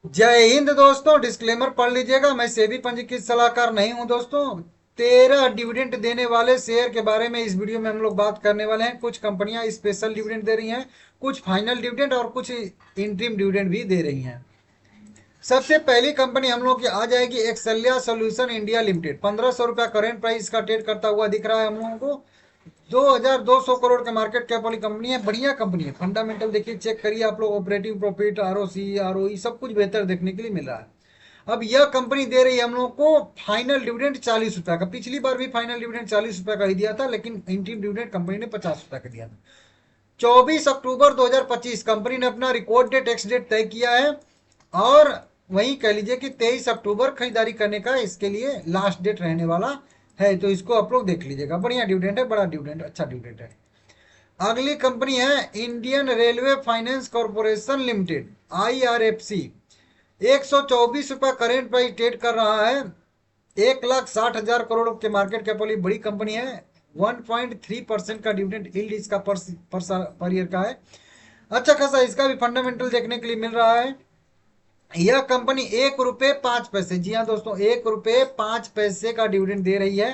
जय हिंद दोस्तों। डिस्क्लेमर पढ़ लीजिएगा, मैं सेबी पंजीकृत सलाहकार नहीं हूं दोस्तों। 13 डिविडेंड देने वाले शेयर के बारे में इस वीडियो में हम लोग बात करने वाले हैं। कुछ कंपनियां स्पेशल डिविडेंड दे रही हैं, कुछ फाइनल डिविडेंड और कुछ इंटरिम डिविडेंड भी दे रही हैं। सबसे पहली कंपनी हम लोग की आ जाएगी एक्सेलिया सोल्यूशन इंडिया लिमिटेड। 1500 रुपया करेंट प्राइस का ट्रेड करता हुआ दिख रहा है हम लोगों को। 2200 करोड़ के मार्केट कैप वाली कंपनी है, बढ़िया कंपनी है। फंडामेंटल देखिए, चेक करिए आप लोग, ऑपरेटिंग प्रॉफिट, आरओसी, आरओई सब कुछ बेहतर देखने के लिए मिल रहा है। अब यह कंपनी दे रही है हम लोग को फाइनल डिविडेंड 40 रुपया का। पिछली बार भी फाइनल डिविडेंड 40 रुपया का ही दिया था, लेकिन इंटीम डिविडेंड कंपनी ने 50 रुपया का दिया था। 24 अक्टूबर 2025 कंपनी ने अपना रिकॉर्ड डेट एक्स डेट तय किया है, और वही कह लीजिए कि 23 अक्टूबर खरीदारी करने का इसके लिए लास्ट डेट रहने वाला है। तो इसको आप लोग देख लीजिएगा, बढ़िया डिविडेंड है, बड़ा डिविडेंड, अच्छा डिविडेंड है। अगली कंपनी है Indian railway finance corporation limited, IRFC। 124 रुपया करेंट प्राइस ट्रेड कर रहा है। 1,60,000 करोड़ के मार्केट कैप वाली बड़ी कंपनी है। 1.3% का डिविडेंड यील्ड इसका पर ईयर का है। अच्छा खासा इसका भी फंडामेंटल देखने के लिए मिल रहा है। यह कंपनी 1 रुपये 5 पैसे, जी हाँ दोस्तों, 1 रुपये 5 पैसे का डिविडेंड दे रही है।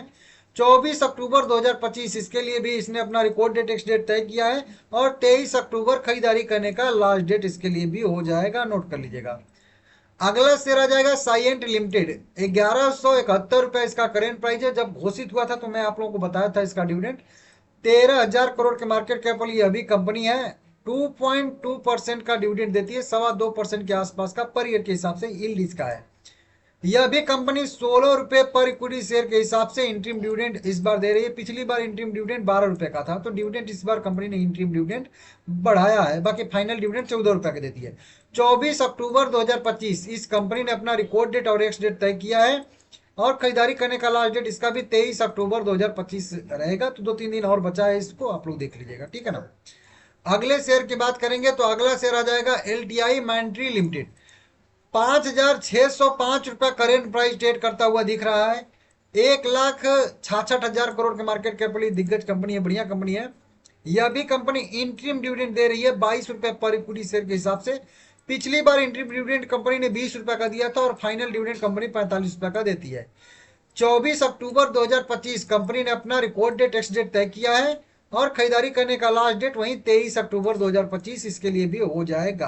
24 अक्टूबर 2025 इसके लिए भी इसने अपना रिकॉर्ड डेट एक्स डेट तय किया है, और 23 अक्टूबर खरीदारी करने का लास्ट डेट इसके लिए भी हो जाएगा, नोट कर लीजिएगा। अगला शेयर आ जाएगा साइएंट लिमिटेड। 1171 रुपया इसका करेंट प्राइस है। जब घोषित हुआ था तो मैं आप लोगों को बताया था इसका डिविडेंड। 13,000 करोड़ के मार्केट कैप वाली यह भी कंपनी है। 2.2% का डिविडेंड देती है, 2.25% के आसपास का पर ईयर के हिसाब से यील्ड इसका है। यह भी कंपनी 16 रुपए पर इक्विटी शेयर के हिसाब से इंट्रीम डिविडेंड इस बार दे रही है। पिछली बार इंट्रीम डिविडेंड 12 रुपए का था, तो डिविडेंड इस बार कंपनी ने इंट्रीम डिविडेंड बढ़ाया है। बाकी फाइनल डिविडेंड 14 रुपए का देती है। 24 अक्टूबर 2025 इस कंपनी ने अपना रिकॉर्ड डेट और एक्स डेट तय किया है, और खरीदारी करने का लास्ट डेट इसका भी 23 अक्टूबर 2025 रहेगा। तो 2-3 दिन और बचा है, इसको आप लोग देख लीजिएगा, ठीक है ना। अगले शेयर की बात करेंगे तो अगला शेयर आ जाएगा LTI माइंट्री लिमिटेड। 5,605 रुपया करेंट प्राइस ट्रेड करता हुआ दिख रहा है। 1,66,000 करोड़ के मार्केट कैप वाली दिग्गज कंपनी है, बढ़िया कंपनी है। यह भी कंपनी इंट्रीम डिविडेंड दे रही है 22 रुपए पर इक्विटी शेयर के हिसाब से। पिछली बार इंट्रीम डिविडेंड कंपनी ने 20 रुपया का दिया था, और फाइनल डिविडेंड कंपनी 45 रुपया का देती है। 24 अक्टूबर 2025 कंपनी ने अपना रिकॉर्ड डेट एक्स डेट तय किया है, और खरीदारी करने का लास्ट डेट वही 23 अक्टूबर 2025 इसके लिए भी हो जाएगा,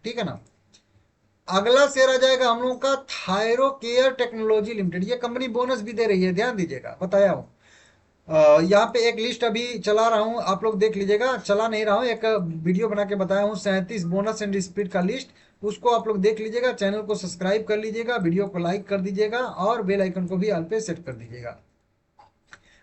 ठीक है ना। अगला शेयर आ जाएगा हम लोगों का थायरो केयर टेक्नोलॉजी लिमिटेड। ये कंपनी बोनस भी दे रही है, ध्यान दीजिएगा, बताया हूँ। यहाँ पे एक लिस्ट अभी चला रहा हूँ, आप लोग देख लीजिएगा। चला नहीं रहा हूँ, एक वीडियो बना के बताया हूँ 37 बोनस एंड स्पीड का लिस्ट। उसको आप लोग देख लीजिएगा, चैनल को सब्सक्राइब कर लीजिएगा, वीडियो को लाइक कर दीजिएगा, और बेल आइकन को भी ऑल पे सेट कर दीजिएगा।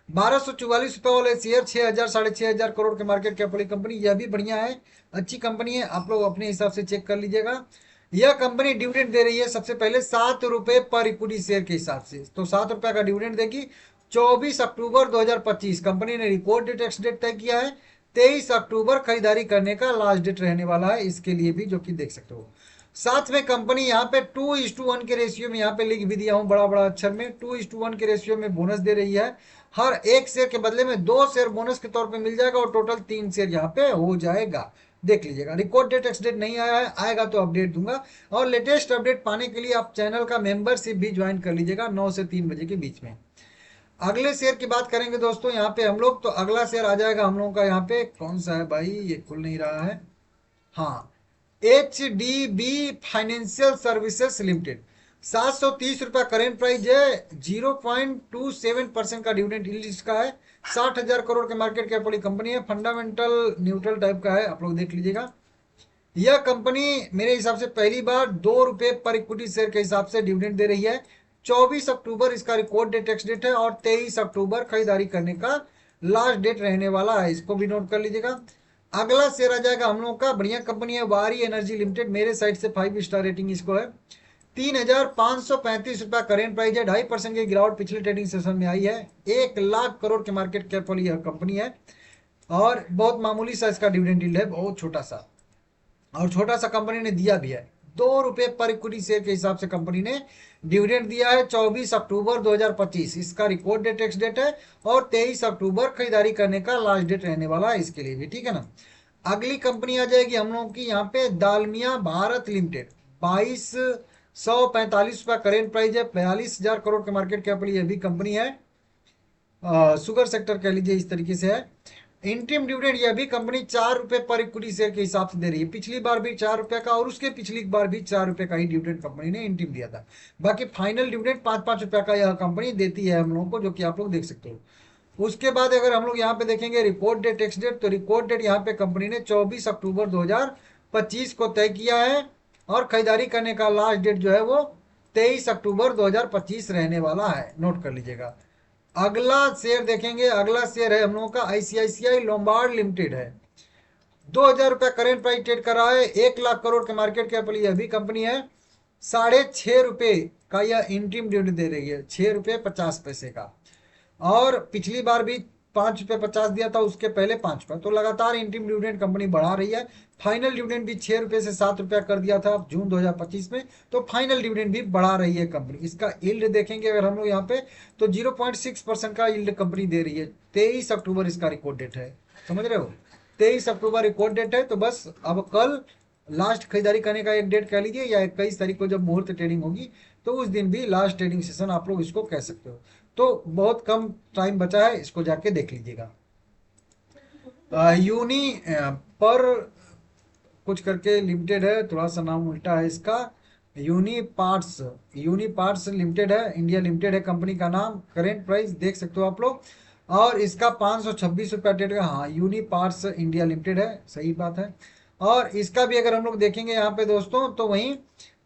1244 रुपए वाले शेयर 6,000 6,500 करोड़ के मार्केट कैप वाली कंपनी, यह भी बढ़िया है, अच्छी कंपनी है। आप लोग अपने हिसाब से चेक कर लीजिएगा। यह कंपनी डिविडेंड दे रही है सबसे पहले 7 रुपए पर इक्विटी शेयर के हिसाब से, तो 7 रुपया का डिविडेंड देगी। 24 अक्टूबर 2025 कंपनी ने रिकॉर्ड डेट एक्स डेट तय किया है। 23 अक्टूबर खरीदारी करने का लास्ट डेट रहने वाला है इसके लिए भी, जो कि देख सकते हो। साथ में कंपनी यहाँ पे 2:1 के रेशियो में, यहाँ पे लिख भी दिया हूँ बड़ा बड़ा अक्षर में, 2:1 के रेशियो में बोनस दे रही है। हर एक शेयर के बदले में 2 शेयर बोनस के तौर पे मिल जाएगा, और टोटल 3 शेयर यहाँ पे हो जाएगा, देख लीजिएगा। रिकॉर्ड डेट एक्स डेट नहीं आया है, आएगा तो अपडेट दूंगा। और लेटेस्ट अपडेट पाने के लिए आप चैनल का मेंबरशिप भी ज्वाइन कर लीजिएगा 9 से 3 बजे के बीच में। अगले शेयर की बात करेंगे दोस्तों यहाँ पे हम लोग, तो अगला शेयर आ जाएगा हम लोगों का, यहाँ पे कौन सा है भाई, ये खुल नहीं रहा है। हाँ, HDB फाइनेंशियल सर्विसेज लिमिटेड। 730 रुपया करेंट प्राइस है। 0.27% का डिविडेंड यील्ड इसका है। 60,000 करोड़ के मार्केट कैप वाली कंपनी है, फंडामेंटल न्यूट्रल टाइप का है, आप लोग देख लीजिएगा। यह कंपनी मेरे हिसाब से पहली बार 2 रुपए पर इक्विटी शेयर के हिसाब से डिविडेंड दे रही है। 24 अक्टूबर इसका रिकॉर्ड डेट एक्स डेट है, और 23 अक्टूबर खरीदारी करने का लास्ट डेट रहने वाला है, इसको भी नोट कर लीजिएगा। अगला शेयर आ जाएगा हम लोग का, बढ़िया कंपनी है, वारी एनर्जी लिमिटेड। मेरे साइड से 5 स्टार रेटिंग इसको है। 3,535 रुपया करेंट प्राइस है। 2.5% की गिरावट पिछले ट्रेडिंग सेशन में आई है। 1,00,000 करोड़ के मार्केट कैप वाली यह कंपनी है, और बहुत मामूली सा इसका डिविडेंड यील्ड है, बहुत छोटा सा, और छोटा सा कंपनी ने दिया भी है। 2 रुपए पर इक्विटी शेयर के हिसाब से कंपनी ने डिविडेंड दिया है। 24 अक्टूबर 2025 इसका रिकॉर्ड डेट एक्स डेट है, और 23 अक्टूबर खरीदारी करने का लास्ट डेट रहने वाला है इसके लिए भी, ठीक है ना। अगली कंपनी आ जाएगी हम लोगों की यहाँ पे Dalmia Bharat limited. ₹2245 current price है, 42,000 करोड़ के मार्केट कैप वाली ये भी कंपनी है। शुगर सेक्टर कह लीजिए इस तरीके से है। इंटरिम डिविडेंड यह भी कंपनी ₹4 पर इक्विटी शेयर के हिसाब से दे रही है। पिछली बार भी ₹4 का और उसके पिछली बार भी ₹4 का ही डिविडेंड कंपनी ने इंटरिम दिया था। बाकी फाइनल डिविडेंड ₹5-5 का यह कंपनी देती है हम लोगों को, जो कि आप लोग देख सकते हो। उसके बाद अगर हम लोग यहाँ पे देखेंगे रिकॉर्ड डेट एक्स डेट, तो रिकॉर्ड डेट यहाँ पे कंपनी ने 24 अक्टूबर 2025 को तय किया है और खरीदारी करने का लास्ट डेट जो है वो 23 अक्टूबर 2025 रहने वाला है, नोट कर लीजिएगा। अगला शेयर देखेंगे, अगला शेयर है हम लोगों का आईसीआईसीआई लोम्बार्ड लिमिटेड है। ₹2,000 करेंट प्राइस ट्रेड कर रहा है, 1 लाख करोड़ के मार्केट कैप वाली यह भी कंपनी है। ₹6.5 का यह इंटरिम डिविडेंड दे रही है, ₹6.50 का। और पिछली बार भी ₹5.50 दिया था, उसके पहले ₹5 तो लगातार इंटरिम डिविडेंड कंपनी बढ़ा रही है। फाइनल डिविडेंड भी ₹6 से ₹7 कर दिया था जून 2025 में, तो फाइनल डिविडेंड भी बढ़ा रही है कंपनी। इसका यील्ड देखेंगे अगर हम लोग यहाँ पे, तो 0.6% का यील्ड कंपनी दे रही है। 23 अक्टूबर इसका रिकॉर्ड डेट है, समझ रहे हो, 23 अक्टूबर रिकॉर्ड डेट है। तो बस अब कल लास्ट खरीदारी करने का एक डेट कह लीजिए, या 21 तारीख को जब मुहूर्त ट्रेडिंग होगी तो उस दिन भी लास्ट ट्रेडिंग सेशन आप लोग इसको कह सकते हो। तो बहुत कम टाइम बचा है, इसको जाके देख लीजिएगा। यूनी पर कुछ करके लिमिटेड है, थोड़ा सा नाम उल्टा है इसका, यूनी पार्ट्स लिमिटेड है, इंडिया लिमिटेड है कंपनी का नाम। करेंट प्राइस देख सकते हो आप लोग, और इसका ₹526 ट्रेड का, हाँ यूनी पार्ट्स इंडिया लिमिटेड है, सही बात है। और इसका भी अगर हम लोग देखेंगे यहाँ पे दोस्तों, तो वहीं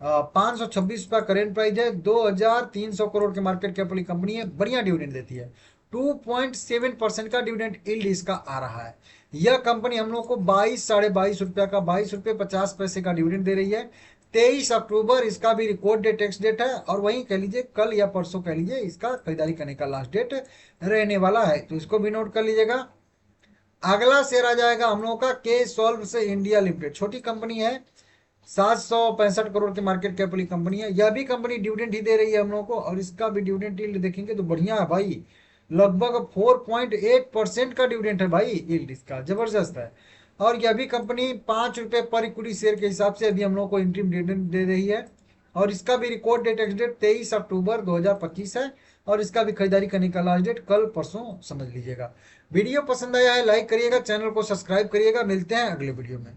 ₹526 करेंट प्राइस है। 2,300 करोड़ के मार्केट कैप वाली कंपनी है, बढ़िया डिविडेंड देती है। 2.7% का डिविडेंड यील्ड इसका आ रहा है। यह कंपनी हम लोग को 22-22.5 का, ₹22.50 का डिविडेंड दे रही है। 23 अक्टूबर इसका भी रिकॉर्ड डेट एक्स डेट है, और वहीं कह लीजिए कल या परसों कह लीजिए इसका खरीदारी करने का लास्ट डेट रहने वाला है, तो इसको भी नोट कर लीजिएगा। अगला शेयर आ जाएगा हम लोगों का के सॉल्व से इंडिया लिमिटेड, छोटी कंपनी है, 765 करोड़ के मार्केट कैप वाली कंपनी है। यह भी कंपनी डिविडेंड ही दे रही है हम लोगों को, और इसका भी डिविडेंड यील्ड देखेंगे तो बढ़िया है भाई, लगभग 4.8% का डिविडेंड है भाई, यील्ड इसका जबरदस्त है। और यह भी कंपनी ₹5 पर इक्विटी शेयर के हिसाब से अभी हम लोग को इंटरिम डिविडेंड दे रही है। और इसका भी रिकॉर्ड डेट एक्स डेट 23 अक्टूबर 2025 है, और इसका भी खरीदारी करने का लास्ट डेट कल परसों समझ लीजिएगा। वीडियो पसंद आया है लाइक करिएगा, चैनल को सब्सक्राइब करिएगा। मिलते हैं अगले वीडियो में।